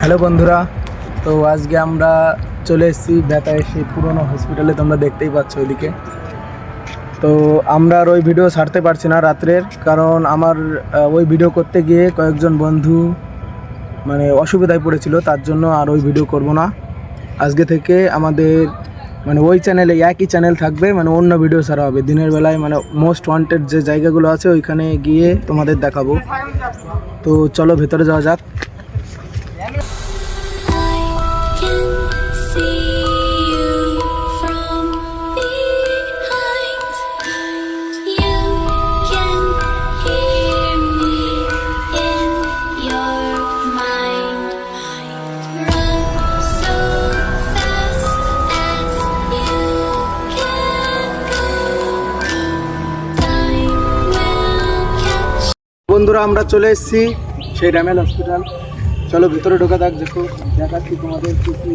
Hello বন্ধুরা, তো আজকে আমরা চলে এসেছি বেতায় সেই পুরনো হসপিটালে। তোমরা দেখতেই পাচ্ছ ওইদিকে। তো আমরা আর ওই ভিডিও ছাড়তে পারছি না রাত্রের, কারণ আমার ওই ভিডিও করতে গিয়ে কয়েকজন বন্ধু মানে অসুবিধায় পড়েছিল, তার জন্য আর ওই ভিডিও করব না। আজকে থেকে আমাদের মানে ওই চ্যানেলে একই চ্যানেল থাকবে, মানে অন্য ভিডিও ছাড়া হবে দিনের বেলায়, মানে মোস্ট ওয়ান্টেড যে জায়গাগুলো আছে ওইখানে গিয়ে তোমাদের দেখাবো। তো চলো ভেতরে যাওয়া যাক। বন্ধুরা, আমরা চলে এসেছি সেই ড্যামেল হসপিটাল। চলো ভিতরে ঢোকা যাক, দেখো দেখাচ্ছি তোমাদের কি কি।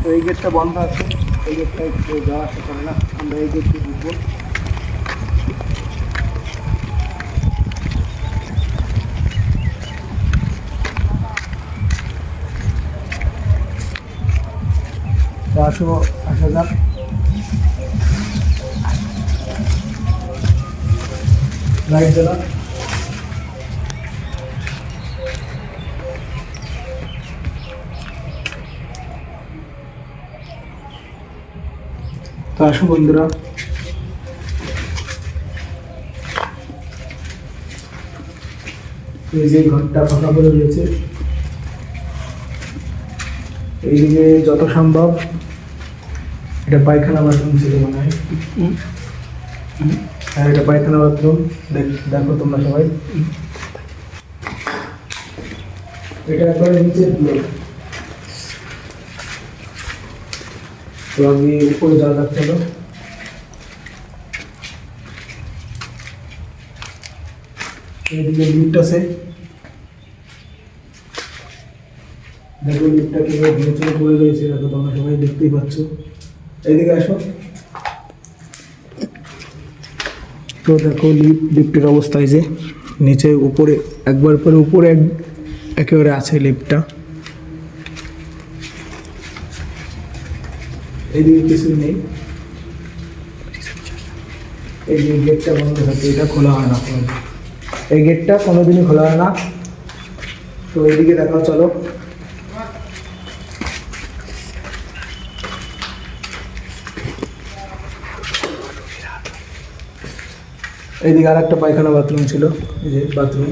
তো এই গেটটা বন্ধ আছে, এই গেটটা যাওয়া আসা করে না, আমরা এই গেটটি ঢুকবো। তো আসা যাক। লাইট জ্বালা। তো আসো বন্ধুরা, এই যে ঘরটা ফাঁকা করে রয়েছে, এইদিকে যত সম্ভব এটা পায়খানা বাথরুম ছিল মনে হয়। হ্যাঁ, এটা পায়খানা বাথরুম। দেখো তোমরা সবাই, এটা একবারে নিচের ফ্লোর। তো আমি উপরে যাওয়া যাচ্ছে না। এইদিকে লিফট আছে, দেখো লিফটটা কিভাবে ভেতরে পড়ে রয়েছে, দেখো তোমরা সবাই দেখতেই পাচ্ছ। এইদিকে আসো। তো দেখো লিফটের অবস্থা, এই যে নিচে উপরে একবার পরে উপরে একেবারে আছে লিফটটা। এইদিকে কিছু নেই, এই যে গেটটা বন্ধ থাকে, এটা খোলা হয় না, এই গেটটা কোনোদিনই খোলা হয় না। তো এইদিকে দেখো, চলো। এইদিকে আর একটা পায়খানা বাথরুম ছিল, এই যে বাথরুম।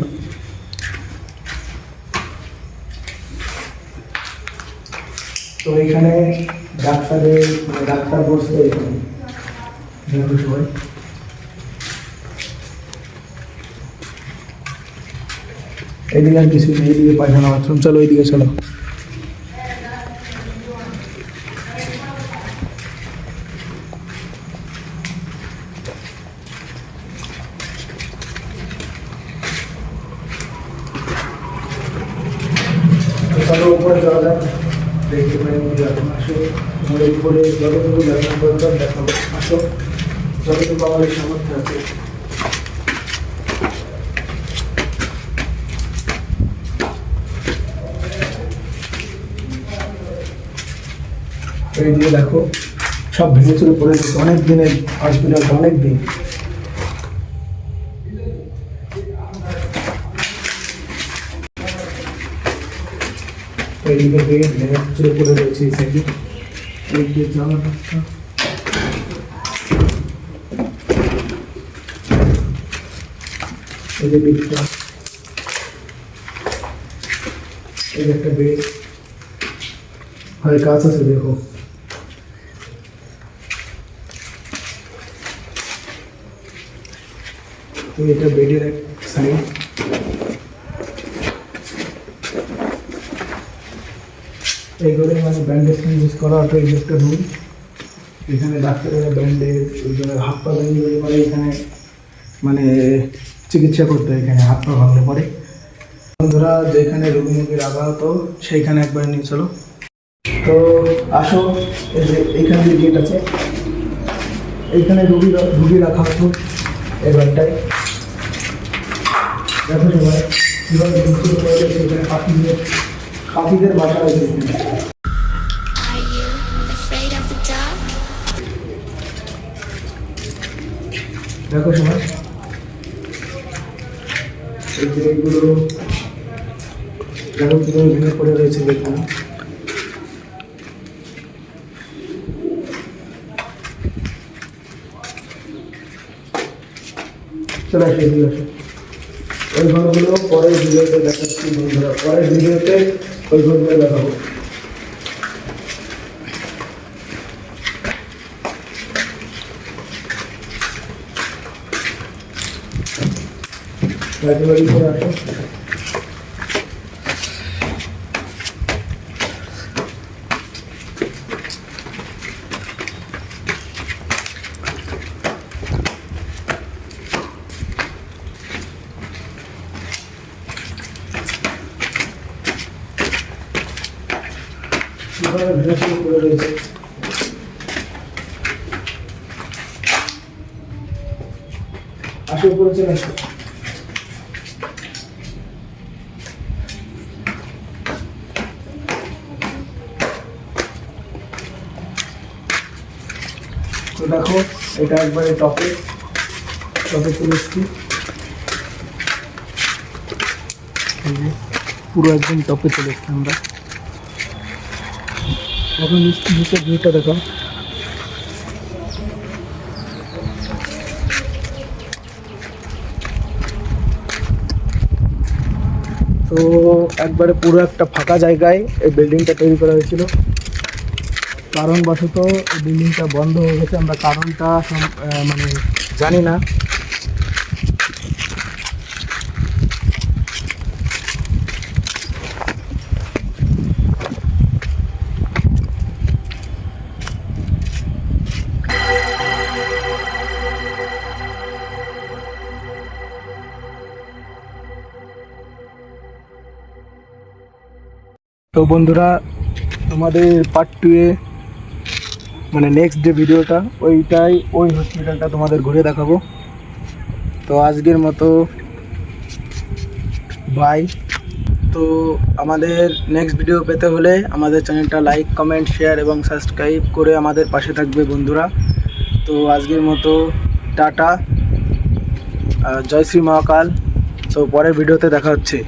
তো এখানে ডাক্তার বসতো এখানে, দেখো সবাই। এইদিকে আর কিছু নেই, এইদিকে পায়খানা বাথরুম। চলো এইদিকে চলো। চলো উপরে যাওয়া যাক, দেখতে পাই এখন। আসো, আমাদের উপরে যতটুকু দেখানো দরকার দেখাবো। আসো, যতটুকু আমাদের সামর্থ্য আছে। এই দিকে দেখো, সব ভেঙে চুরে পড়ে গেছে, অনেক দিনের হসপিটালটা, অনেক দিন। এইদিকে বেড ভেঙে চুরে পড়ে রয়েছে, এই সাইডে। এইদিকে যাওয়ার রাস্তা, এই যে বেডটা, এই যে একটা বেড, আর কাজ আছে দেখো। তো এটা বেডের এক সাইড। এই ঘরে মানে ব্যান্ডেজ ইউজ করা, তো এই একটা রুম। এখানে ডাক্তারেরা ব্যান্ডেজ, হাত পা ভেঙে গেলে পরে এখানে মানে চিকিৎসা করতে হয়, এখানে হাত পা ভাঙলে পরে। বন্ধুরা, যেখানে রোগী রাখা হতো সেইখানে একবার নিয়ে চলো। তো আসো, এই যে এইখানে গেট আছে, এইখানে রুগী রাখা হতো এই ঘরটায়। দেখো সবাই কীভাবে এখানে পাখিদের বাসা রয়েছে। Are you afraid of the dark? দেখো সবাই এই যে এইগুলো দেখো কীভাবে ভেঙে পড়ে রয়েছে দেখুন। চলে আসে এদিকে আসো। ওই ঘরগুলো পরের ভিডিওতে দেখাচ্ছি বন্ধুরা, পরের ভিডিওতে ওই ঘরগুলো দেখাবো। রাজবাড়ি করে আসো। কিভাবে ভেঙে পড়ে রয়েছে। আসে উপরে চলে আসো। তো দেখো এটা একবারে টপে চলে এসছি, পুরো একদম টপে চলে এসছি আমরা। এখন নিচের ভিউটা দেখো। তো একবারে পুরো একটা ফাঁকা জায়গায় এই বিল্ডিংটা তৈরি করা হয়েছিল। কারণবশত এই বিল্ডিংটা বন্ধ হয়ে গেছে, আমরা কারণটা মানে জানি না। তো বন্ধুরা আমাদের পার্ট 2-এ মানে নেক্সট যে ভিডিওটা ওই হসপিটালটা তোমাদের ঘুরে দেখাবো। তো আজকের মতো বাই। তো আমাদের নেক্সট ভিডিও পেতে হলে আমাদের চ্যানেলটা লাইক, কমেন্ট, শেয়ার এবং সাবস্ক্রাইব করে আমাদের পাশে থাকবে বন্ধুরা। তো আজকের মতো টাটা, জয় শ্রী মহাকাল। তো পরের ভিডিওতে দেখা হচ্ছে।